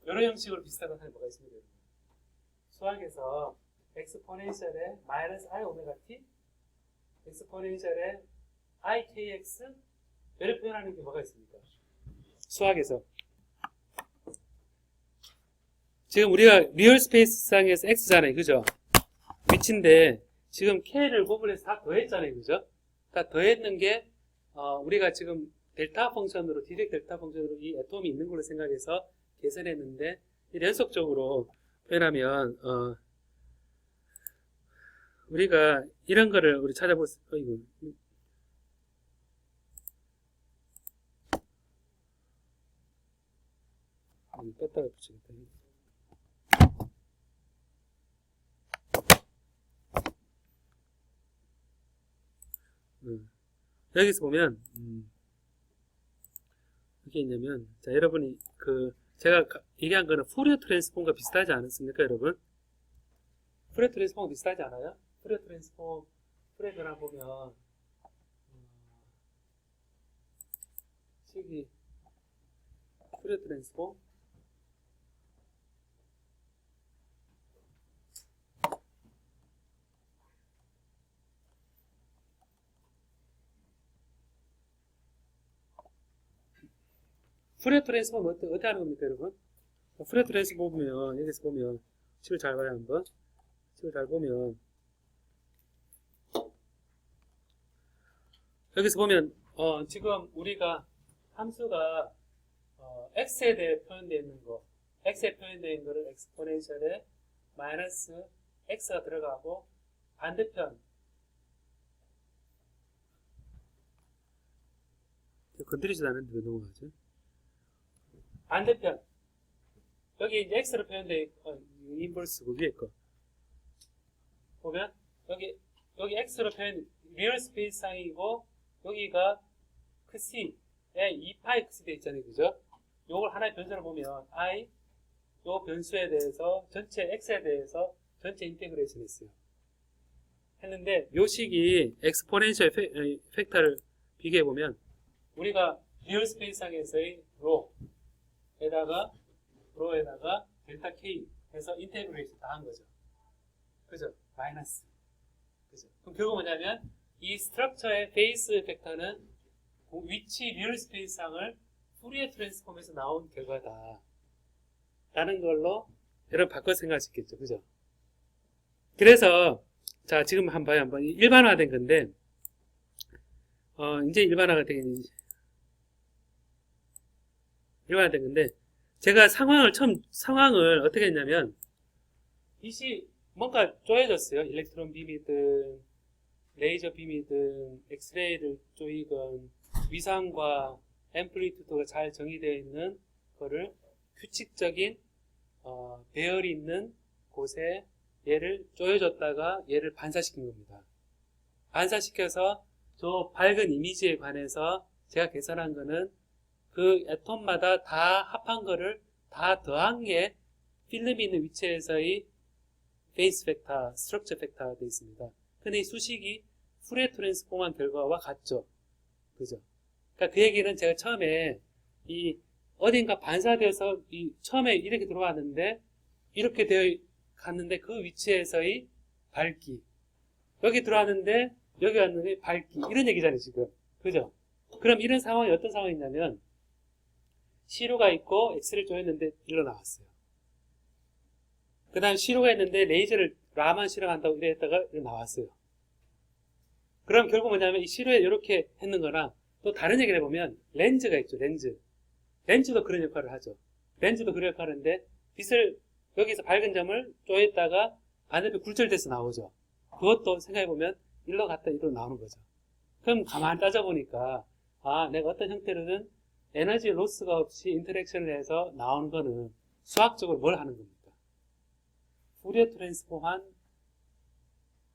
이런 형식으로 비슷하게 나타나는 게 뭐가 있습니까? 여러분? 수학에서 엑스포넨셜의 마이너스 I 오메가 t 엑스포넨셜의 IKX 이렇게 표현하는 게 뭐가 있습니까? 수학에서 지금 우리가 리얼 스페이스 상에서 X잖아요. 그죠? 위치인데 지금 K를 구분해서 다 더했잖아요. 그죠? 다 더했는 게 우리가 지금 델타 펑션으로 디렉 델타 펑션으로 이 애톰이 있는 걸로 생각해서 계산했는데 연속적으로 표현하면 우리가 이런 거를 우리 찾아볼 수 뺐다가 붙이겠다. 여기서 보면 이게 있냐면 자 여러분이 제가 얘기한 거는 푸리어 트랜스폼과 비슷하지 않습니까 여러분? 푸리어 트랜스폼 비슷하지 않아요? 푸리어 트랜스폼 푸리어 변화 보면 식이 푸리어 트랜스폼 푸리어 트랜스폼 어떻게 하는 겁니까 여러분? 푸리어 트랜스폼 보면 여기서 보면 식을 잘 봐요 한번. 식을 잘 보면 여기서 보면 지금 우리가 함수가 x에 대해 표현되어 있는 거 x에 표현되어 있는 거를 엑스포넨셜에 마이너스 x가 들어가고 반대편 건드리지도 않는데 왜 넘어가죠? 반대편 여기 이제 x로 표현되어 있고 인버스고 위에 거 보면 여기 x로 표현 리얼 스페이스 상이고 여기가 c에 2파이 x 되어 있잖아요. 그죠? 요걸 하나의 변수로 보면 i 요 변수에 대해서 전체 x에 대해서 전체 인테그레이션 했어요. 했는데 요 식이 엑스포넨셜 팩터를 비교해 보면 우리가 리얼 스페이스 상에서의 로에다가 델타 k 해서 인테그레이션 다 한 거죠. 그죠? 마이너스. 그죠? 그럼 결국 뭐냐면 이 스트럭처의 베이스 벡터는 위치 리얼 스페이스 상을 푸리어 트랜스폼에서 나온 결과다. 라는 걸로 여러분 바꿔 생각할 수 있겠죠. 그죠? 그래서 자, 지금 한번 봐요. 한번 일반화된 건데 이제 일반화된 건데 제가 상황을 어떻게 했냐면 빛이 뭔가 쪼여졌어요. 일렉트론 빔이든 레이저 빔이든 엑스레이를 쪼이건 위상과 앰플리튜드가 잘 정의되어 있는 거를 규칙적인 배열이 있는 곳에 얘를 쪼여줬다가 얘를 반사시킨 겁니다. 반사시켜서 저 밝은 이미지에 관해서 제가 계산한 거는 그 애톰마다 다 합한 거를 다 더한 게 필름이 있는 위치에서의 페이스 벡터, 스트럭처 벡터가 되어 있습니다. 근데 이 수식이 푸리에 트랜스폼한 결과와 같죠. 그죠? 그러니까 그 얘기는 제가 처음에 이 어딘가 반사되어서 처음에 이렇게 들어왔는데 이렇게 되어 갔는데 그 위치에서의 밝기, 여기 들어왔는데 여기 왔는데 밝기, 이런 얘기잖아요 지금. 그죠? 그럼 이런 상황이 어떤 상황이냐면 시루가 있고 엑스를 조였는데 일로 나왔어요. 그 다음 시루가 있는데 레이저를 라만 실험한다고 이랬다가 일로 나왔어요. 그럼 결국 뭐냐면 이 시루에 이렇게 했는 거랑 또 다른 얘기를 해보면 렌즈가 있죠. 렌즈도 그런 역할을 하죠. 렌즈도 그런 역할을 하는데 빛을 여기서 밝은 점을 쪼였다가 반대편 굴절돼서 나오죠. 그것도 생각해보면 일로 갔다 이리로 나오는 거죠. 그럼 가만히 따져보니까 내가 어떤 형태로든 에너지 로스가 없이 인터랙션을 해서 나오는 거는 수학적으로 뭘 하는 겁니까? 푸리에 트랜스폼한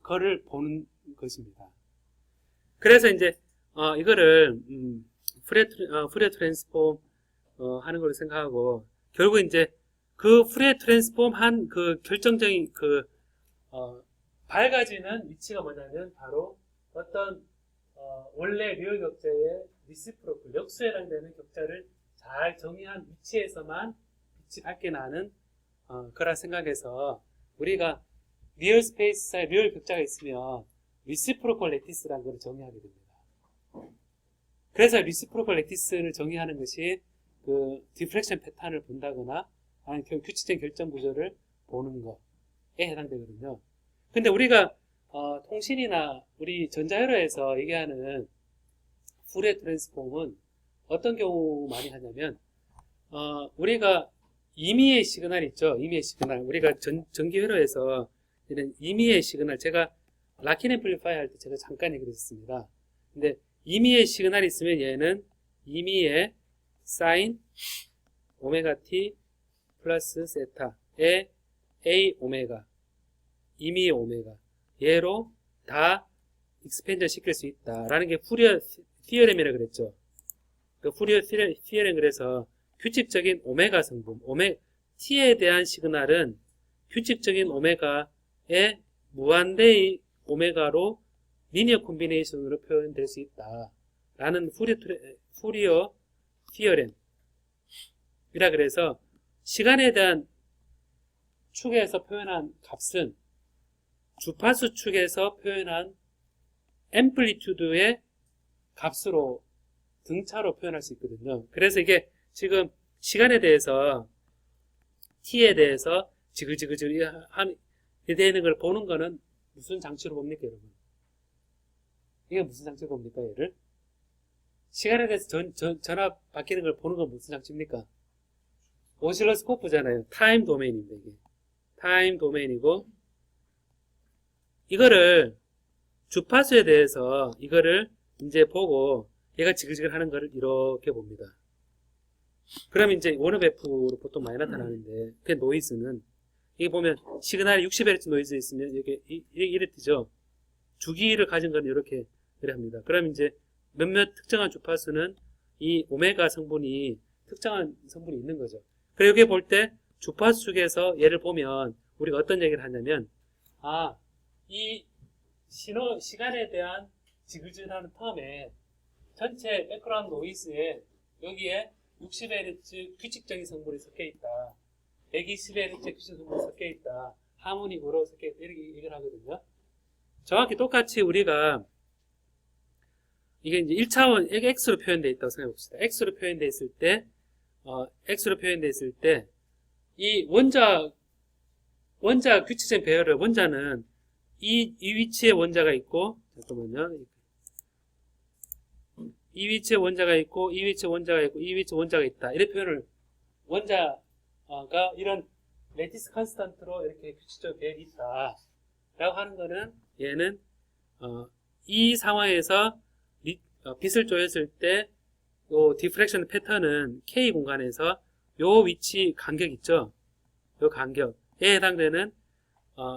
거를 보는 것입니다. 그래서 이제 이거를 푸리에 트랜스폼 하는 걸로 생각하고 결국 이제 그 푸리에 트랜스폼 한 그 결정적인 그 밝아지는 위치가 뭐냐면 바로 어떤 원래 리얼 격자의 리시프로클 역수에 해당되는 격자를 잘 정의한 위치에서만 빛이 밝게 나는 거라 생각해서 우리가 리얼 스페이스에 리얼 격자가 있으면 리시프로컬 레티스라는 걸 정의하게 됩니다. 그래서 리시프로컬 레티스를 정의하는 것이 그 디프렉션 패턴을 본다거나 아니면 규칙적인 결정 구조를 보는 것에 해당되거든요. 근데 우리가 통신이나 우리 전자회로에서 얘기하는 푸리에 트랜스폼은 어떤 경우 많이 하냐면 우리가 임의의 시그널 있죠. 임의의 시그널. 우리가 전기회로에서 이런 임의의 시그널, 제가 락인 앰플리파이 할 때 제가 잠깐 얘기를 했습니다. 근데 임의의 시그널이 있으면 얘는 임의의 사인 오메가 t 플러스 세타의 a 오메가, 임의의 오메가, 얘로 다 익스펜전 시킬 수 있다라는 게 푸리어 티어렘이라고 그랬죠. 그 푸리어 티어렘, 그래서 규칙적인 오메가 성분, t에 대한 시그널은 규칙적인 오메가의 무한대의 오메가로 리니어 콤비네이션으로 표현될 수 있다라는 푸리어 티어렘이라 그래서 시간에 대한 축에서 표현한 값은 주파수 축에서 표현한 앰플리튜드의 값으로 등차로 표현할 수 있거든요. 그래서 이게 지금 시간에 대해서 t에 대해서 지글지글지글 되는 걸 보는 거는 무슨 장치로 봅니까, 여러분? 이게 무슨 장치로 봅니까, 얘를? 시간에 대해서 전압 바뀌는 걸 보는 건 무슨 장치입니까? 오실로스코프잖아요. 타임 도메인입니다, 이게. 타임 도메인이고, 이거를 주파수에 대해서 이거를 이제 보고 얘가 지글지글 하는 거를 이렇게 봅니다. 그럼 이제 원오브F로 보통 많이 나타나는데 그 노이즈는 이게 보면 시그널이 60Hz 노이즈 있으면 이렇게 이래 뜨죠. 주기를 가진 건 이렇게 합니다. 그럼 이제 몇몇 특정한 주파수는 이 오메가 성분이 특정한 성분이 있는 거죠. 그리고 여기 볼 때 주파수 쪽에서 얘를 보면 우리가 어떤 얘기를 하냐면 이 시간에 대한 지글지글하는 텀에 전체 백그라운드 노이즈에 여기에 60Hz 규칙적인 성분이 섞여 있다. 120Hz 규칙적인 성분이 섞여 있다. 하모닉으로 섞여 있다. 이렇게 얘기를 하거든요. 정확히 똑같이 우리가 이게 이제 1차원 X로 표현되어 있다고 생각해 봅시다. X로 표현되어 있을 때 이 원자 규칙적 배열을 원자는 이 위치에 원자가 있고, 잠깐만요. 이 위치에 원자가 있고, 이 위치에 원자가 있고, 이 위치에 원자가 있다. 이런 표현을 원자가 이런 레티스 컨스턴트로 이렇게 규칙적 배열이 있다. 라고 하는 거는 얘는 이 상황에서 빛을 조였을 때 요 디프렉션 패턴은 K 공간에서 요 위치 간격 있죠? 요 간격에 해당되는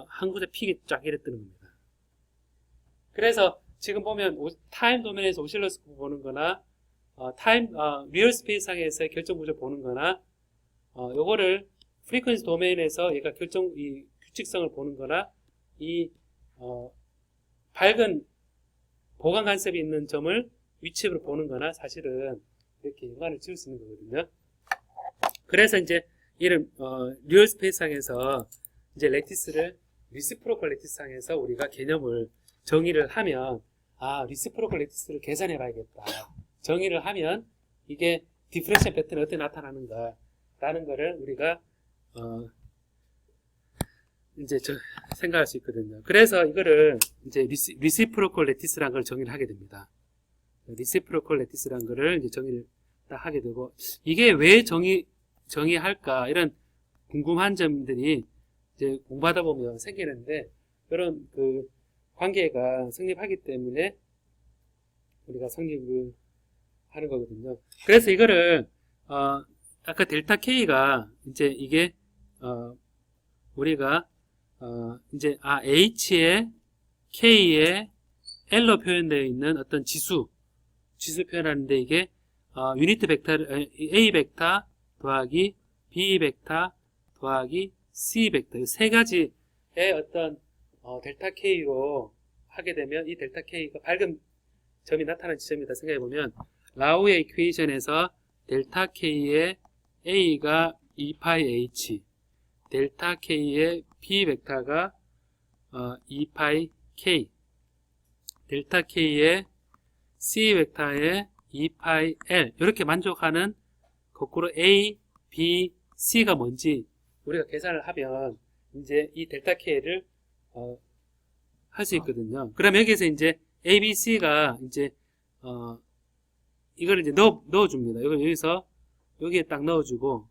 한 곳에 픽이 쫙 이래 뜨는 겁니다. 그래서 지금 보면 타임 도면에서 오실러스코프 보는 거나 리얼 스페이스 상에서 결정 구조 보는 거나 요거를 프리퀀시 도메인에서 얘가 이 규칙성을 보는 거나 이 밝은 보강 간섭이 있는 점을 위치로 보는 거나 사실은 이렇게 연관을 지을 수 있는 거거든요. 그래서 이제 이런 리얼 스페이스 상에서 이제 레티스를 리시프로컬 레티스 상에서 우리가 개념을 정의를 하면 리시프로컬 레티스를 계산해 봐야겠다. 정의를 하면 이게 디프렉션 패턴이 어떻게 나타나는가 라는 거를 우리가 이제 생각할 수 있거든요. 그래서 이거를 이제 리시프로컬 레티스라는 걸 정의를 하게 됩니다. 리시프로컬 레티스라는 거를 이제 정의를 딱 하게 되고, 이게 왜 정의할까 이런 궁금한 점들이 이제 공부하다 보면 생기는데, 이런 그 관계가 성립하기 때문에 우리가 성립을 하는 거거든요. 그래서 이거를 아까 델타 K가 이제 이게 우리가 이제 H에 K에 L로 표현되어 있는 어떤 지수 표현하는데, 이게 유니트 벡터를 A 벡터 더하기 B 벡터 더하기 C 벡터 세 가지의 어떤 델타 K로 하게 되면 이 델타 K가 밝은 점이 나타나는 지점이다 생각해 보면, 라우의 이퀘이션에서 델타 K의 A가 2파이 H, 델타 K의 B 벡터가 2파이 K, 델타 K의 C 벡터의 2파이 L, 이렇게 만족하는 거꾸로 A, B, C가 뭔지 우리가 계산을 하면 이제 이 델타 K를 할 수 있거든요. 그럼 여기에서 이제 A, B, C가 이제 이걸 이제 넣어줍니다. 이걸 여기서 여기에 딱 넣어주고,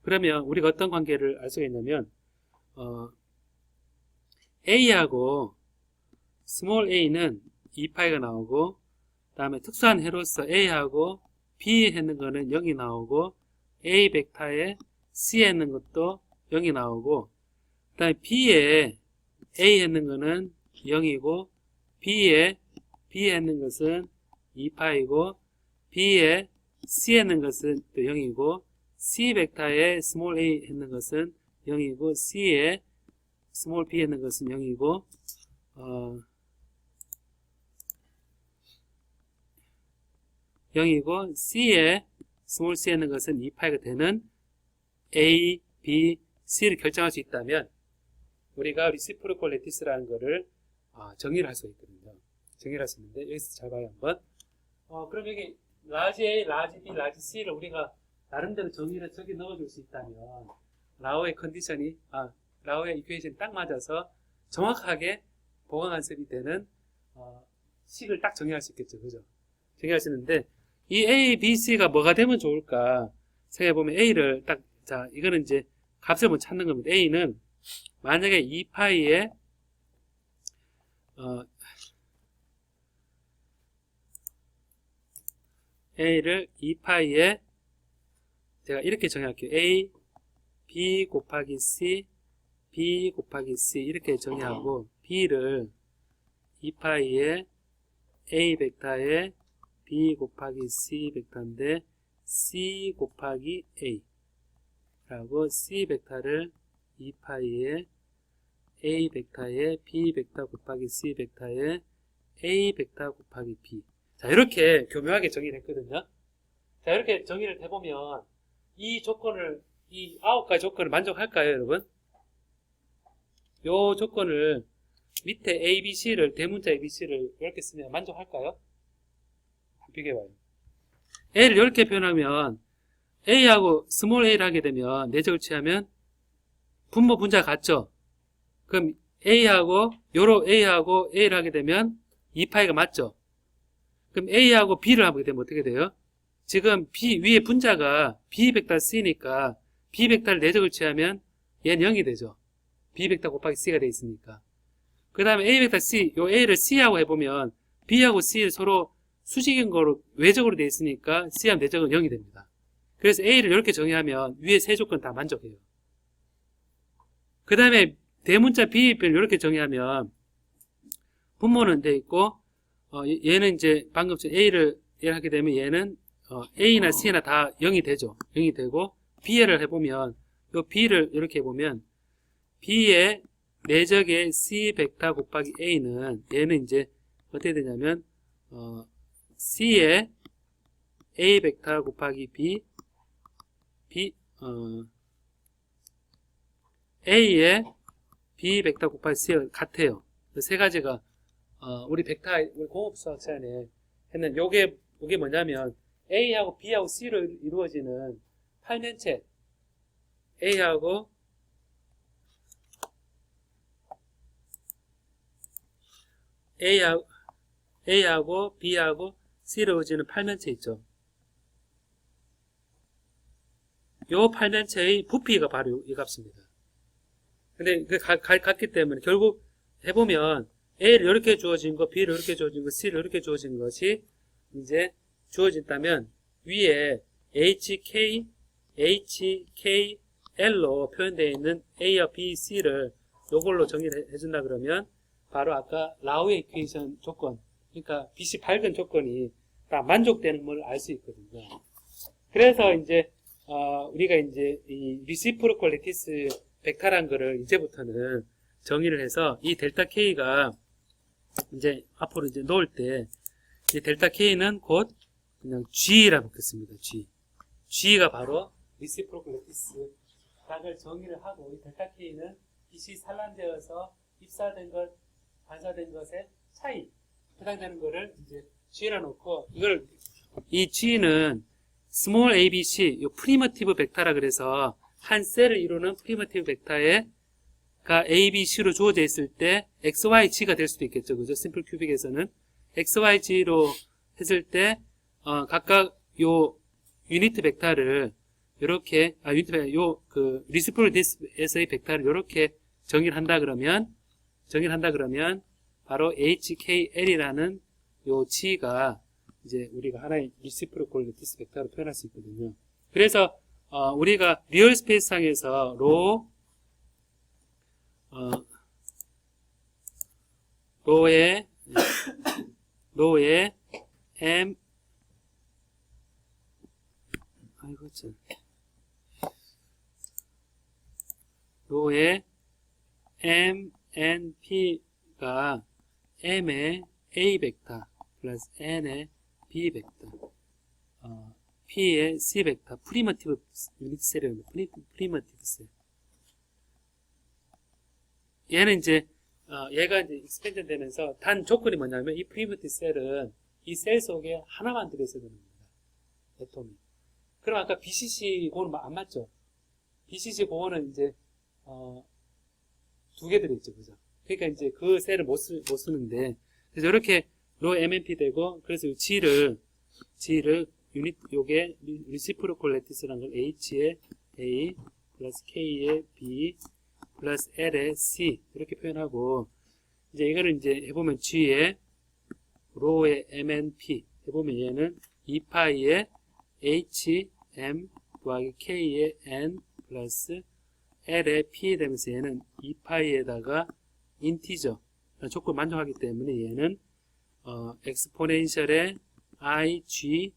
그러면 우리가 어떤 관계를 알 수가 있냐면 A하고 스몰 a는 2파이가 나오고, 그 다음에 특수한 해로서 A하고 B 했는 거는 0이 나오고, A 벡터에 C 했는 것도 0이 나오고, 그 다음에 B에 A 했는 거는 0이고, B에 B 했는 것은 2파이고, B에 C 했는 것은 또 0이고, C 벡터에 스몰 a 했는 것은 0이고, C에 스몰 b 했는 것은 0이고, C에 스몰 c 했는 것은 2파이가 되는 A, B, C를 결정할 수 있다면 우리가 리시프로컬 레티스라는 거를 정의를 할 수 있거든요. 정의를 할 수 있는데, 여기서 잘 봐요 한번. 그럼 여기 라지 A, 라지 B, 라지 C를 우리가 나름대로 정의를 저기 넣어줄 수 있다면 라오의 컨디션이 라오의 이퀘이션이 딱 맞아서 정확하게 보강 간섭이 되는 식을 딱 정의할 수 있겠죠, 그죠? 정의할 수 있는데, 이 A, B, C가 뭐가 되면 좋을까 생각해보면 A를 딱, 자, 이거는 이제 값을 뭐 찾는 겁니다. A는 만약에 2파이에 A를 2파이에 제가 이렇게 정의할게요. A, B 곱하기 C, B 곱하기 C 이렇게 정의하고, B를 2파이에 A 벡터에 B 곱하기 C 벡터인데 C 곱하기 A 라고, C 벡터를 2파이에 A 벡터에 B 벡터 곱하기 C 벡터에 A 벡터 곱하기 B. 자, 이렇게 교묘하게 정의를 했거든요. 자, 이렇게 정의를 해보면 이 9가지 조건을 만족할까요, 여러분? 요 조건을 밑에 A, B, C를, 대문자 A, B, C를 이렇게 쓰면 만족할까요? 비교해봐요. A를 이렇게 표현하면 A하고 스몰 a를 하게 되면 내적을 취하면 분모 분자 같죠? 그럼 요로 A하고 A를 하게 되면 2파이가 맞죠? 그럼 A하고 B를 하게 되면 어떻게 돼요? 지금 B 위에 분자가 B 벡터 C니까 B 벡터를 내적을 취하면 얘는 0이 되죠. B 벡터 곱하기 C가 되어 있으니까. 그 다음에 A 벡터 C, 요 A를 C하고 해보면 B하고 C를 서로 수직인 거로 외적으로 되어 있으니까 C하고 내적은 0이 됩니다. 그래서 A를 이렇게 정의하면 위에 세 조건 다 만족해요. 그 다음에 대문자 B를 이렇게 정의하면 분모는 돼 있고 얘는 이제 방금 전 A를 하게 되면 얘는 A나 C나 다 0이 되죠. 0이 되고 B를 해보면 요 B를 이렇게 해보면 B의 내적의 C 벡터 곱하기 A는 얘는 이제 어떻게 되냐면 C의 A 벡터 곱하기 A의 B 벡터 곱하기 C가 같아요. 세 가지가 우리 공업 수학 시간에 했는 요게 뭐냐면 A하고 B하고 C로 이루어지는 팔면체 A하고 B하고 C로 이루어지는 팔면체 있죠. 요 팔면체의 부피가 바로 이 값입니다. 근데 같기 때문에 결국 해보면 A를 이렇게 주어진 거, B를 이렇게 주어진 거, C를 이렇게 주어진 것이 이제 주어진다면 위에 HKL로 표현되어 있는 A와 B, C를 요걸로 정의를 해준다 그러면 바로 아까 라우의 이퀘이션 조건, 그러니까 빛이 밝은 조건이 다 만족되는 걸 알 수 있거든요. 그래서 이제 우리가 이제 이 리시프로컬 레티스 벡터란 거를 이제부터는 정의를 해서 이 델타 K가 이제 앞으로 이제 놓을 때 이 델타 K는 곧 그냥 G라고 붙겠습니다. G가 바로 리시프로컬 레티스 각을 정의를 하고 이 델타 K는 빛이 산란되어서 입사된 것, 반사된 것의 차이 해당되는 거를 이제 G라 놓고 이 G는 스몰 ABC 요 프리미티브 벡터라 그래서 한 셀을 이루는 프리미티브 벡터가 A, B, C로 주어져 있을 때 XY, G가 될 수도 있겠죠. 그죠? 심플 큐빅에서는 XY, G로 했을 때 각각 요 유니트 벡터를 이렇게 리스프로디스의 벡터를 이렇게 정의를 한다 그러면 바로 HKL이라는 요 G가 이제 우리가 하나의 리시프로컬 레티스 벡터로 표현할 수 있거든요. 그래서 우리가 리얼 스페이스 상에서 로의 MNP가 M의 A 벡터 플러스 N의 B 벡터 P의 C 벡터 프리미티브 유니트 셀이라는 프리미티브 셀. 얘는 이제 얘가 이제 익스펜전 되면서 단 조건이 뭐냐면 이 프리미티브 셀은 이 셀 속에 하나만 들어있어야 되는 겁니다. 애톰이. 그럼 아까 BCC 그거는 안 맞죠? BCC 그거는 이제 두 개 들어있죠, 그죠? 그러니까 이제 그 셀을 못 쓰는데 그래서 이렇게 로 MNP 되고 그래서 이 G를 요게 리시프로컬 레티스라는 걸 H의 A 플러스 K의 B 플러스 L의 C 이렇게 표현하고 이제 이거를 이제 해보면 G의 로의 MNP 해보면 얘는 2파이의 HM 더하기 K의 N 플러스 L의 P 되면서 얘는 2파이에다가 인티저 조건 만족하기 때문에 얘는 엑스포넨셜의 IG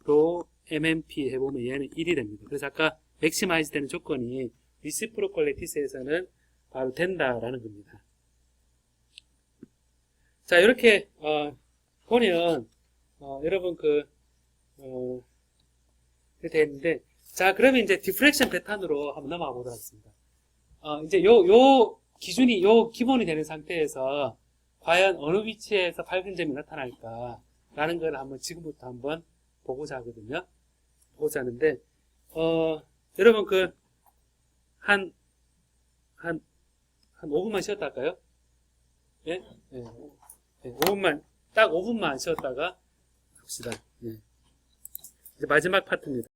로 MNP 해보면 얘는 1이 됩니다. 그래서 아까 맥시마이즈 되는 조건이 리시프로컬 레티스에서는 바로 된다라는 겁니다. 자, 이렇게 보면 여러분 이렇게 되는데 자, 그러면 이제 디프렉션 패턴으로 한번 넘어가 보도록 하겠습니다. 이제 요 기준이 기본이 되는 상태에서 과연 어느 위치에서 밝은 점이 나타날까 라는 걸 한번 지금부터 한번 보고자 하거든요. 보고자 하는데 여러분 한 5분만 쉬었다 할까요? 예? 예. 5분만, 딱 5분만 쉬었다가 합시다. 예. 이제 마지막 파트입니다.